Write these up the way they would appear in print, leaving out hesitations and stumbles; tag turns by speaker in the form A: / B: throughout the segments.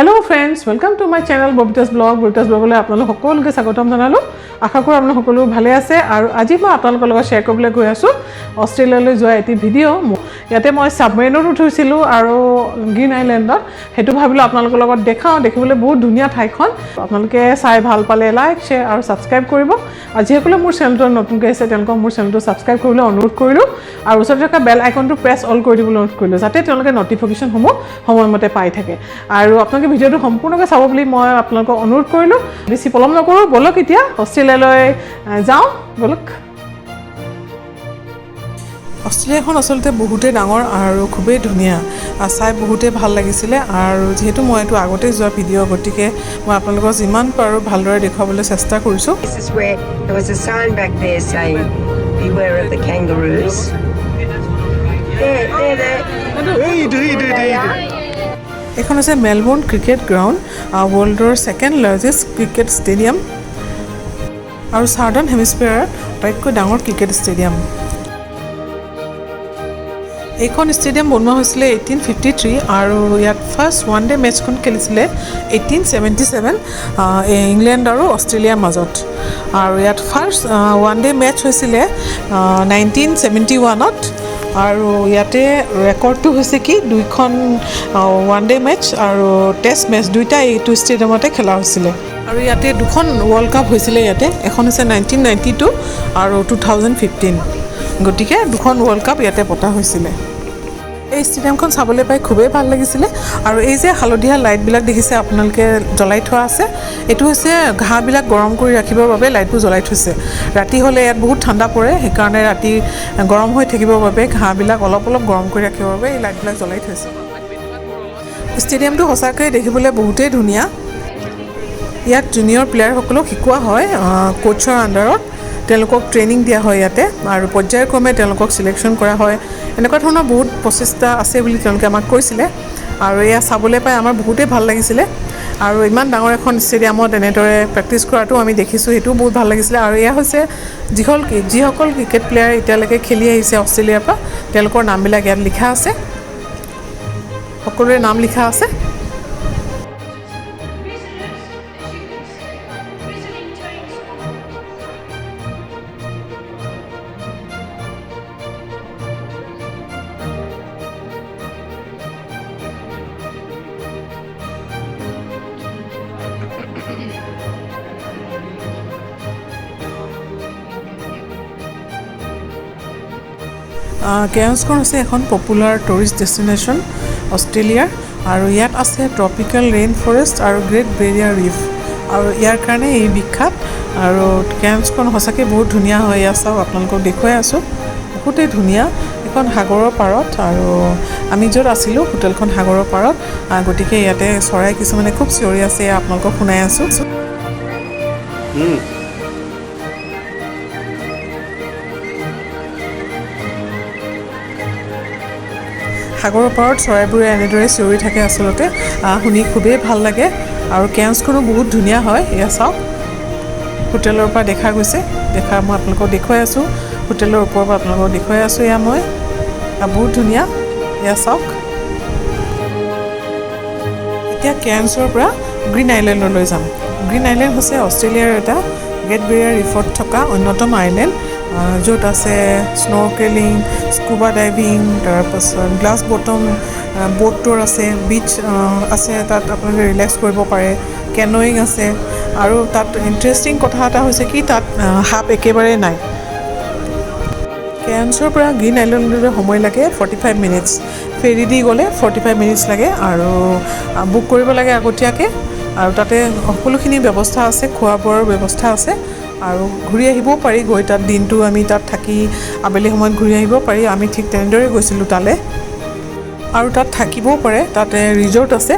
A: Hello friends, welcome to my channel Bobita's Blog. Bobita's Blog le apnalok hokolke sagotam janalu. Asha kori apnalok hokolu bhale ase aru aji moi apnalok logot share koribole goi asu Australia le joa eti video yate moi submarine ot uthusilu aru Green Island hetu bhabilo apnalok logot dekhao dekhibole bahut dhunia thai khon apnaloke sai bhal pale like share aru subscribe koribo aji hekole mur channel to notun ke ase telko mur channel to subscribe koribole anurodh korilu aru osor thaka bell icon to press all kori dibole anurodh korilu jate telke notification homo homoy mote pai thake aru apnaloke ভিডিওটো সম্পূৰ্ণকৈ চাব বুলি মই আপোনালোকক অনুৰোধ কৰিলো বেছি পলম নকৰো বলক এতিয়া অষ্ট্ৰেলিয়ালৈ যাও বলক অষ্ট্ৰেলিয়াখন আসলতে বহুতে ডাঙৰ আৰু খুবেই ধুনিয়া চাই বহুতে ভাল লাগিছিলে আৰু যেহেতু মই এটো আগতে যোৱা ভিডিও গতিকে মই আপোনালোকক যিমান পাৰো ভালদৰে দেখাবলৈ চেষ্টা কৰিছো
B: This is where there was a sign back there saying beware of the kangaroos.
A: এখন আছে মেলবোৰ্ন ক্ৰিকেট গ্ৰাউণ্ড ৱৰ্ল্ডৰ সেকেন্ড লাৰ্জেষ্ট ক্ৰিকেট ষ্টেডিয়াম আৰু সাউদাৰ্ণ হেমিস্ফিয়াৰৰ আটাইতকৈ ডাঙৰ ক্ৰিকেট ষ্টেডিয়াম এইখন ষ্টেডিয়াম বনোৱা হৈছিলে 1853 আৰু ইয়াত ফাৰ্ষ্ট ওৱান ডে মেচখন খেলিছিলে 1877 ইংলেণ্ড আৰু অষ্ট্ৰেলিয়াৰ মাজত আৰু ইয়াত ফাৰ্ষ্ট ওৱান ডে মেচ হৈছিলে 1971ত আৰু ইয়াতে ৰেকৰ্ডটো হৈছে কি দুইখন ওৱান ডে মেচ আৰু টেষ্ট মেচ দুইটা এইটো ষ্টেডিয়ামতে খেলা হৈছিল আৰু ইয়াতে দুখন ৱৰ্ল্ড কাপ হৈছিল ইয়াতে এখন হৈছে 1992 আৰু 2015 গতিকে দুখন ৱৰ্ল্ড কাপ ইয়াতে পতা হৈছিল এই ষ্টেডিয়ামখন চাবলৈ পাই খুবেই ভাল লাগিছিল আৰু এই যে হালধীয়া লাইট বিলাক দেখিছে আপোনালোকে জ্বলাই থোৱা আছে এটো হৈছে ঘাঁ বিলাক গৰম কৰি ৰাখিবৰ বাবে লাইটবোৰ জ্বলাই থৈছে ৰাতি হলে ইয়াত বহুত ঠাণ্ডা পৰে সেই কাৰণে ৰাতি গৰম হৈ থাকিবৰ বাবে ঘাঁ বিলাক অলপ অলপ গৰম কৰি ৰাখিবৰ বাবে এই লাইট বিলাক জ্বলাই থৈছে ষ্টেডিয়ামটো সঁচাকৈ দেখিবলৈ বহুতেই ধুনীয়া ইয়াত জুনিয়ৰ প্লেয়াৰ সকলক শিকোৱা হয় কোচৰ আন্ডাৰত তেওঁলোকক ট্ৰেনিং দিয়া হয় ইয়াতে আৰু পৰ্যায়ক্ৰমে তেওঁলোকক সিলেকশন কৰা হয় এনেকুৱা ধৰণৰ বহুত প্ৰচেষ্টা আছে বুলি তেওঁলোকে আমাক কৈছিলে আৰু এয়া চাবলৈ পাই আমাৰ বহুতেই ভাল লাগিছিলে আৰু ইমান ডাঙৰ এখন ষ্টেডিয়ামত এনেদৰে প্ৰেক্টিছ কৰাটো আমি দেখিছো হেতু বহুত ভাল লাগিছিলে আৰু এয়া হৈছে যিসকল ক্ৰিকেট প্লেয়াৰ এতিয়ালৈকে খেলি আহিছে অষ্ট্ৰেলিয়াৰ পৰা তেওঁলোকৰ নামবিলাক ইয়াত লিখা আছে সকলোৰে নাম লিখা আছে কেয়াৰ্ছখন হৈছে এখন পপুলাৰ টুৰিষ্ট ডেষ্টিনেশ্যন অষ্ট্ৰেলিয়াৰ আৰু ইয়াত আছে ট্ৰপিকেল ৰেইন ফৰেষ্ট আৰু গ্ৰেট বেৰিয়াৰ ৰিফ আৰু ইয়াৰ কাৰণে এই বিখ্যাত আৰু কেয়াৰ্ছখন সঁচাকৈ বহুত ধুনীয়া হয় ইয়াত চাওক আপোনালোকক দেখুৱাই আছোঁ বহুতেই ধুনীয়া এখন সাগৰৰ পাৰত আৰু আমি য'ত আছিলোঁ হোটেলখন সাগৰৰ পাৰত গতিকে ইয়াতে চৰাই কিছুমানে খুব চিঞৰি আছে আপোনালোকক শুনাই আছোঁ সাগৰৰ পাৰত চৰাইবোৰে এনেদৰে চিঞৰি থাকে আসলতে শুনি খুবেই ভাল লাগে আৰু কেয়াৰ্ছখনো বহুত ধুনীয়া হয় এয়া চাওক হোটেলৰ পৰা দেখা গৈছে মই আপোনালোকক দেখুৱাই আছোঁ হোটেলৰ ওপৰৰ পৰা আপোনালোকক দেখুৱাই আছোঁ এয়া মই বহুত ধুনীয়া এয়া চাওক এতিয়া কেয়াৰ্ছৰ পৰা গ্ৰীণ আইলেণ্ডলৈ যাম গ্ৰীণ আইলেণ্ড হৈছে অষ্ট্ৰেলিয়াৰ এটা গ্ৰেট বেৰিয়াৰ ৰিফত থকা অন্যতম আইলেণ্ড য'ত আছে স্নৰ্কেলিং স্কুবা ডাইভিং তাৰপাছত গ্লাছ বটম বোট টুৰ আছে বিচ আছে তাত আপোনালোকে ৰিলেক্স কৰিব পাৰে কেনয়িং আছে আৰু তাত ইণ্টাৰেষ্টিং কথা এটা হৈছে কি তাত সাপ একেবাৰে নাই কেয়াৰ্ছৰ পৰা গ্ৰীণ আইলেণ্ডলৈ সময় লাগে 45 মিনিটছ ফেৰী দি গ'লে 45 মিনিটছ লাগে আৰু বুক কৰিব লাগে আগতীয়াকৈ আৰু তাতে সকলোখিনি ব্যৱস্থা আছে খোৱা বোৱাৰ ব্যৱস্থা আছে আৰু ঘূৰি আহিবও পাৰি গৈ তাত দিনটো আমি তাত থাকি আবেলি সময়ত ঘূৰি আহিব পাৰি আমি ঠিক তেনেদৰে গৈছিলোঁ তালে আৰু তাত থাকিবও পাৰে তাতে ৰিজৰ্ট আছে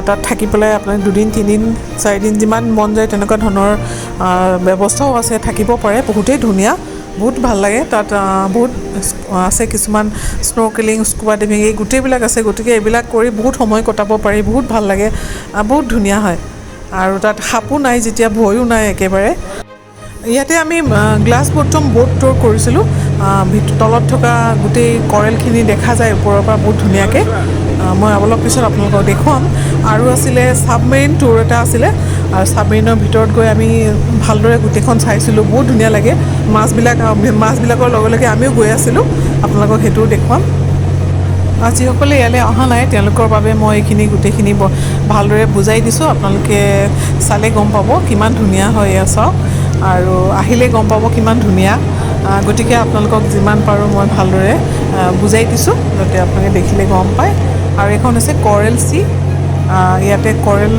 A: তাত থাকি পেলাই আপোনাৰ 2 দিন 3 দিন 4 দিন যিমান মন যায় তেনেকুৱা ধৰণৰ ব্যৱস্থাও আছে থাকিব পাৰে বহুতেই ধুনীয়া বহুত ভাল লাগে তাত বহুত আছে কিছুমান স্নৰ্কেলিং স্কুবা ডাইভিং এই গোটেইবিলাক আছে গতিকে এইবিলাক কৰি বহুত সময় কটাব পাৰি বহুত ভাল লাগে বহুত ধুনীয়া হয় আৰু তাত সাপো নাই যেতিয়া ভয়ো নাই একেবাৰে ইয়াতে আমি গ্লাছ বটম বোট টুৰ কৰিছিলোঁ তলত থকা গোটেই কৰেলখিনি দেখা যায় ওপৰৰ পৰা বহুত ধুনীয়াকৈ মই অলপ পিছত আপোনালোকক দেখুৱাম। আৰু আছিলে ছাবমেৰিন টুৰ এটা আছিলে, আৰু ছাবমেৰিনৰ ভিতৰত গৈ আমি ভালদৰে গোটেইখন চাইছিলোঁ। বহুত ধুনীয়া লাগে। মাছবিলাকৰ লগে লগে আমিও গৈ আছিলোঁ, আপোনালোকক সেইটোও দেখুৱাম। যিসকলে ইয়ালৈ অহা নাই তেওঁলোকৰ বাবে মই এইখিনি গোটেইখিনি ভালদৰে বুজাই দিছোঁ। আপোনালোকে চালে গম পাব কিমান ধুনীয়া হয় এয়া চাওক, আৰু আহিলে গম পাব কিমান ধুনীয়া। গতিকে আপোনালোকক যিমান পাৰোঁ মই ভালদৰে বুজাই দিছোঁ, যাতে আপোনালোকে দেখিলে গম পায়। আৰু এইখন হৈছে কৰেল চি। ইয়াতে কৰেল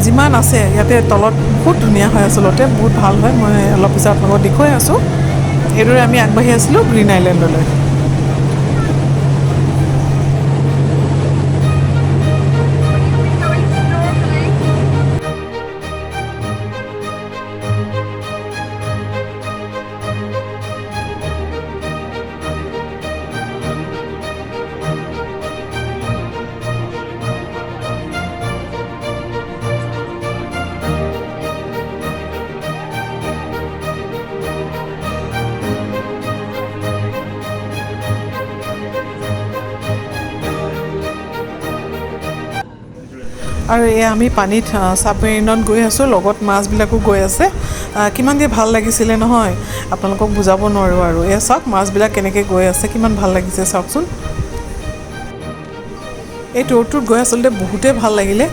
A: যিমান আছে ইয়াতে তলত বহুত ধুনীয়া হয়, আচলতে বহুত ভাল হয়। মই অলপ পিছত আপোনালোকক দেখুৱাই আছোঁ। এইদৰে আমি আগবাঢ়ি আছিলোঁ গ্ৰীণ আইলেণ্ডলৈ। আৰু এয়া আমি পানীত ছাবমেৰিনত গৈ আছোঁ, লগত মাছবিলাকো গৈ আছে। কিমান যে ভাল লাগিছিলে নহয়, আপোনালোকক বুজাব নোৱাৰোঁ। আৰু এয়া চাওক মাছবিলাক কেনেকৈ গৈ আছে, কিমান ভাল লাগিছে চাওকচোন। এই টুৰটোত গৈ আচলতে বহুতেই ভাল লাগিলে,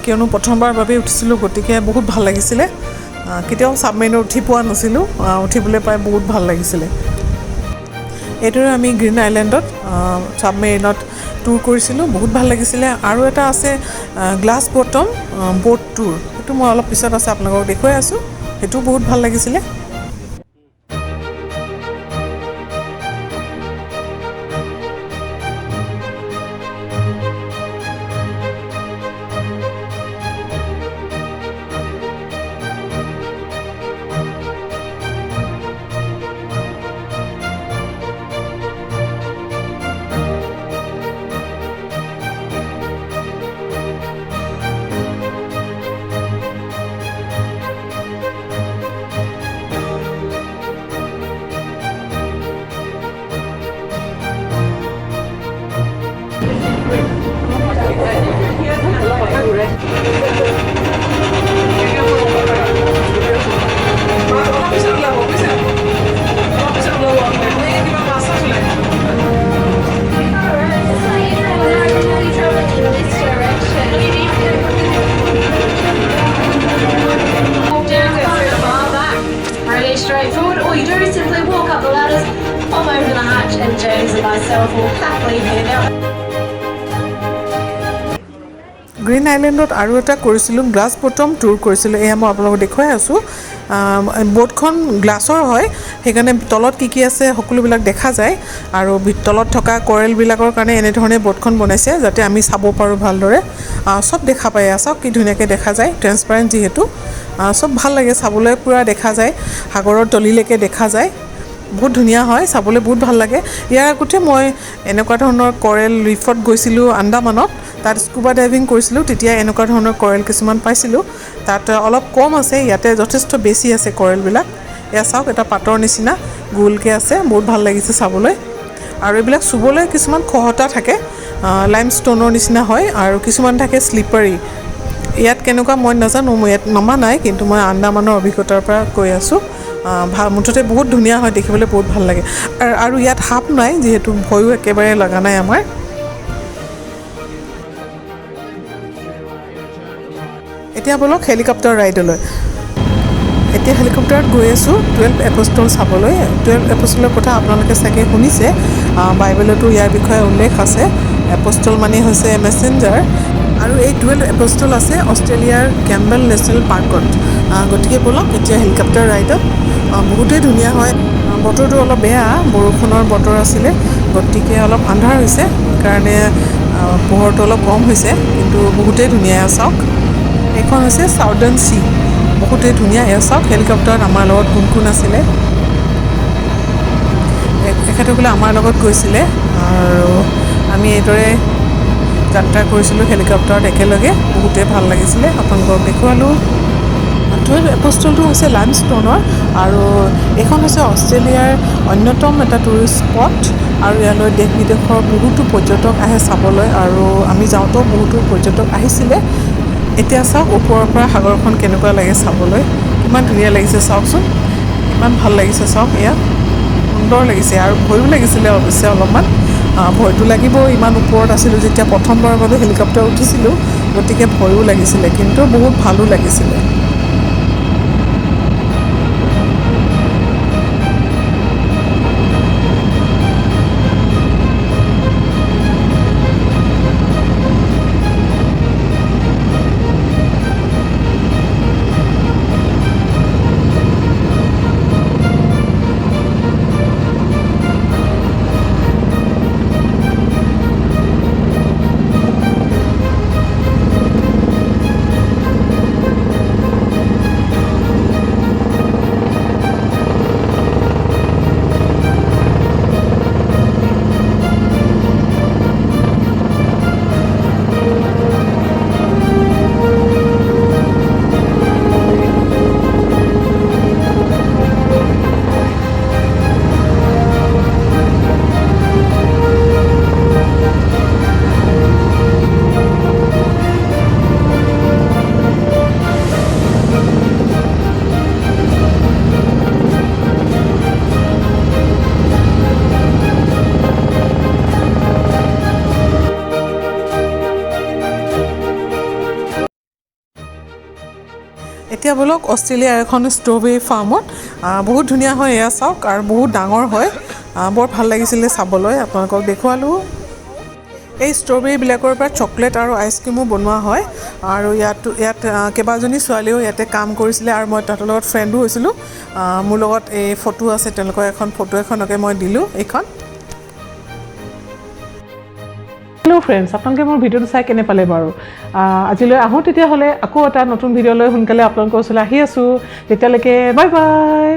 A: কিয়নো প্ৰথমবাৰৰ বাবে উঠিছিলোঁ, গতিকে বহুত ভাল লাগিছিলে। কেতিয়াও ছাবমেৰিনত উঠি পোৱা নাছিলোঁ, উঠিবলৈ পাই বহুত ভাল লাগিছিলে। এইদৰে আমি গ্ৰীণ আইলেণ্ডত ছাবমেৰিনত টুৰ কৰিছিলোঁ, বহুত ভাল লাগিছিলে। আৰু এটা আছে গ্লাছ বটম ব'ট টুৰ, সেইটো মই অলপ পিছত আছে আপোনালোকক দেখুৱাই আছোঁ, সেইটোও বহুত ভাল লাগিছিলে।
C: Straightforward. All you do is simply walk up the ladders, pop over the hatch, and James and myself will happily head out.
A: Green আইলেণ্ডত আৰু এটা কৰিছিলোঁ, গ্লাছ বটম টুৰ কৰিছিলোঁ। এয়া মই আপোনালোকক দেখুৱাই আছোঁ। ব'টখন গ্লাছৰ হয়, সেইকাৰণে তলত কি আছে সকলোবিলাক দেখা যায়। আৰু তলত থকা কৰেলবিলাকৰ কাৰণে এনেধৰণে ব'টখন বনাইছে, যাতে আমি চাব পাৰোঁ ভালদৰে। চব দেখা পায়, চাওক কি ধুনীয়াকৈ দেখা যায়, ট্ৰেন্সপাৰেণ্ট যিহেতু। চব ভাল লাগে চাবলৈ, পূৰা দেখা যায়, সাগৰৰ তলিলৈকে দেখা যায়। বহুত ধুনীয়া হয়, চাবলৈ বহুত ভাল লাগে। ইয়াৰ আগতে মই এনেকুৱা ধৰণৰ কৰেল ৰিফত গৈছিলোঁ আন্দামানত, তাত স্কুবা ডাইভিং কৰিছিলোঁ। তেতিয়া এনেকুৱা ধৰণৰ কৰেল কিছুমান পাইছিলোঁ, তাত অলপ কম আছে, ইয়াতে যথেষ্ট বেছি আছে কৰেলবিলাক। এয়া চাওক, এটা পাতৰ নিচিনা গোলকৈ আছে, বহুত ভাল লাগিছে চাবলৈ। আৰু এইবিলাক চুবলৈ কিছুমান খহটা থাকে, লাইমষ্টোনৰ নিচিনা হয়, আৰু কিছুমান থাকে শ্লিপাৰী। ইয়াত কেনেকুৱা মই নাজানো, মই ইয়াত নমা নাই, কিন্তু মই আন্দামানৰ অভিজ্ঞতাৰ পৰা কৈ আছোঁ। মুঠতে বহুত ধুনীয়া হয়, দেখিবলৈ বহুত ভাল লাগে। আৰু ইয়াত সাপ নাই, যিহেতু ভয়ো একেবাৰে লগা নাই আমাৰ। এতিয়া বলক হেলিকপ্টাৰ ৰাইডলৈ। এতিয়া হেলিকপ্টাৰত গৈ আছোঁ 12 এপষ্টল চাবলৈ। 12 এপষ্টলৰ কথা আপোনালোকে চাগে শুনিছে, বাইবেলতো ইয়াৰ বিষয়ে উল্লেখ আছে। এপষ্টল মানে হৈছে মেছেঞ্জাৰ। আৰু এই 12 এপষ্টল আছে অষ্ট্ৰেলিয়াৰ কেম্বেল নেশ্যনেল পাৰ্কত। গতিকে বলক এতিয়া হেলিকপ্টাৰ ৰাইডত। বহুতেই ধুনীয়া হয়। বতৰটো অলপ বেয়া, বৰষুণৰ বতৰ আছিলে, গতিকে অলপ আন্ধাৰ হৈছে, সেইকাৰণে পোহৰটো অলপ কম হৈছে, কিন্তু বহুতেই ধুনীয়া। চাওক, এইখন হৈছে চাউদাৰ্ণ চি, বহুতেই ধুনীয়া। এয়া চাওক, হেলিকপ্টাৰত আমাৰ লগত কোন কোন আছিলে। এখেতসকলে আমাৰ লগত গৈছিলে, আৰু আমি এইদৰে যাত্ৰা কৰিছিলোঁ হেলিকপ্টাৰত একেলগে। বহুতেই ভাল লাগিছিলে, আপোনালোকক দেখুৱালোঁ। 12 এপ'ষ্টলটো হৈছে লাইমষ্টোনৰ আৰু এইখন হৈছে অষ্ট্ৰেলিয়াৰ অন্যতম এটা টুৰিষ্ট স্পট আৰু ইয়ালৈ দেশ বিদেশৰ বহুতো পৰ্যটক আহে চাবলৈ আৰু আমি যাওঁতেও বহুতো পৰ্যটক আহিছিলে এতিয়া চাওক ওপৰৰ পৰা সাগৰখন কেনেকুৱা লাগে চাবলৈ কিমান ধুনীয়া লাগিছে চাওকচোন ইমান ভাল লাগিছে চাওক এয়া সুন্দৰ লাগিছে আৰু ভয়ো লাগিছিলে অৱশ্যে অলপমান ভয়টো লাগিব ইমান ওপৰত আছিলোঁ যেতিয়া প্ৰথমবাৰৰ বাবে হেলিকপ্টাৰ উঠিছিলোঁ গতিকে ভয়ো লাগিছিলে কিন্তু বহুত ভালো লাগিছিলে এতিয়া বলক অষ্ট্ৰেলিয়াৰ এখন ষ্ট্ৰবেৰী ফাৰ্মত বহুত ধুনীয়া হয় এয়া চাওক আৰু বহুত ডাঙৰ হয় বৰ ভাল লাগিছিলে চাবলৈ আপোনালোকক দেখুৱালোঁ এই ষ্ট্ৰবেৰীবিলাকৰ পৰা চকলেট আৰু আইচক্ৰীমো বনোৱা হয় আৰু ইয়াত কেইবাজনী ছোৱালীও ইয়াতে কাম কৰিছিলে আৰু মই তাহাঁতৰ লগত ফ্ৰেণ্ডো হৈছিলোঁ মোৰ লগত এই ফটো আছে তেওঁলোকৰ এখন ফটো এখনকে মই দিলোঁ এইখন হেল্ল' ফ্ৰেণ্ডছ আপোনালোকে মোৰ ভিডিঅ'টো চাই কেনে পালে বাৰু আজিলৈ আহোঁ তেতিয়াহ'লে আকৌ এটা নতুন ভিডিঅ'লৈ সোনকালে আপোনালোকৰ ওচৰলৈ আহি আছোঁ তেতিয়ালৈকে বাই বাই